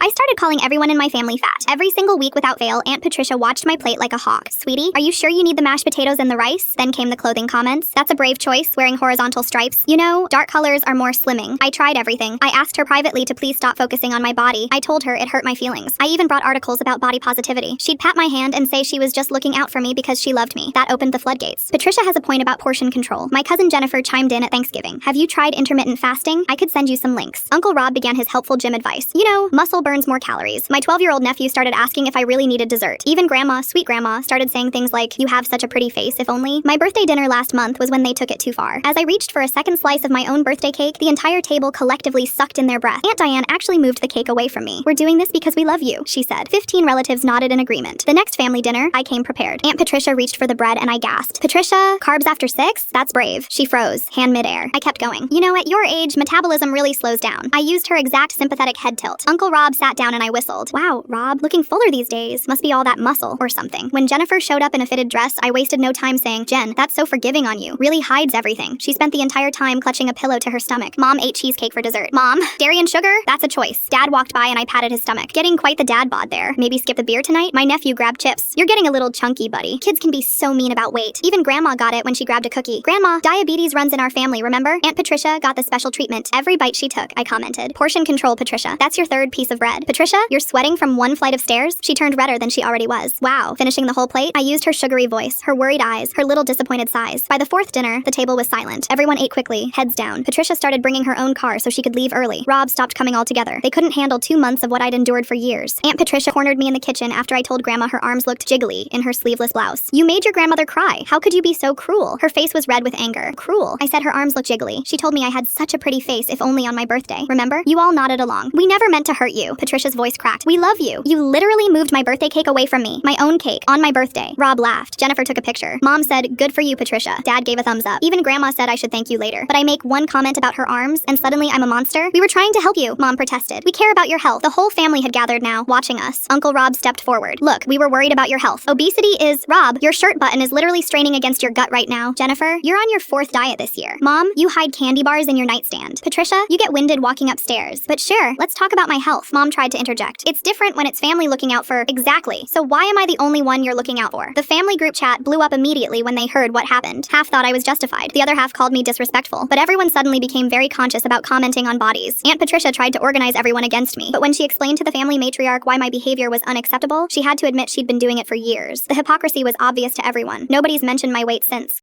I started calling everyone in my family fat. Every single week without fail, Aunt Patricia watched my plate like a hawk. Sweetie, are you sure you need the mashed potatoes and the rice? Then came the clothing comments. That's a brave choice, wearing horizontal stripes. You know, dark colors are more slimming. I tried everything. I asked her privately to please stop focusing on my body. I told her it hurt my feelings. I even brought articles about body positivity. She'd pat my hand and say she was just looking out for me because she loved me. That opened the floodgates. Patricia has a point about portion control. My cousin Jennifer chimed in at Thanksgiving. Have you tried intermittent fasting? I could send you some links. Uncle Rob began his helpful gym advice. You know, muscle burns more calories. My 12-year-old nephew started asking if I really needed dessert. Even grandma, sweet grandma, started saying things like, you have such a pretty face, if only. My birthday dinner last month was when they took it too far. As I reached for a second slice of my own birthday cake, the entire table collectively sucked in their breath. Aunt Diane actually moved the cake away from me. We're doing this because we love you, she said. 15 relatives nodded in agreement. The next family dinner, I came prepared. Aunt Patricia reached for the bread and I gasped. Patricia, carbs after 6? That's brave. She froze, hand midair. I kept going. You know, at your age, metabolism really slows down. I used her exact sympathetic head tilt. Uncle Rob sat down and I whistled. Wow, Rob, looking fuller these days. Must be all that muscle or something. When Jennifer showed up in a fitted dress, I wasted no time saying, Jen, that's so forgiving on you. Really hides everything. She spent the entire time clutching a pillow to her stomach. Mom ate cheesecake for dessert. Mom, dairy and sugar? That's a choice. Dad walked by and I patted his stomach. Getting quite the dad bod there. Maybe skip the beer tonight? My nephew grabbed chips. You're getting a little chunky, buddy. Kids can be so mean about weight. Even grandma got it when she grabbed a cookie. Grandma, diabetes runs in our family, remember? Aunt Patricia got the special treatment. Every bite she took, I commented. Portion control, Patricia. That's your third piece of bread. Patricia, you're sweating from one flight of stairs? She turned redder than she already was. Wow. Finishing the whole plate, I used her sugary voice, her worried eyes, her little disappointed sighs. By the fourth dinner, the table was silent. Everyone ate quickly, heads down. Patricia started bringing her own car so she could leave early. Rob stopped coming altogether. They couldn't handle 2 months of what I'd endured for years. Aunt Patricia cornered me in the kitchen after I told Grandma her arms looked jiggly in her sleeveless blouse. You made your grandmother cry. How could you be so cruel? Her face was red with anger. Cruel. I said her arms looked jiggly. She told me I had such a pretty face if only on my birthday. Remember? You all nodded along. We never meant to hurt you. Patricia's voice cracked. We love you. You literally moved my birthday cake away from me. My own cake. On my birthday. Rob laughed. Jennifer took a picture. Mom said, good for you, Patricia. Dad gave a thumbs up. Even Grandma said I should thank you later. But I make one comment about her arms, and suddenly I'm a monster? We were trying to help you, Mom protested. We care about your health. The whole family had gathered now, watching us. Uncle Rob stepped forward. Look, we were worried about your health. Obesity is... Rob, your shirt button is literally straining against your gut right now. Jennifer, you're on your 4th diet this year. Mom, you hide candy bars in your nightstand. Patricia, you get winded walking upstairs. But sure, let's talk about my health. Mom tried to interject. It's different when it's family looking out for... Exactly. So why am I the only one you're looking out for? The family group chat blew up immediately when they heard what happened. Half thought I was justified. The other half called me disrespectful. But everyone suddenly became very conscious about commenting on bodies. Aunt Patricia tried to organize everyone against me. But when she explained to the family matriarch why my behavior was unacceptable, she had to admit she'd been doing it for years. The hypocrisy was obvious to everyone. Nobody's mentioned my weight since.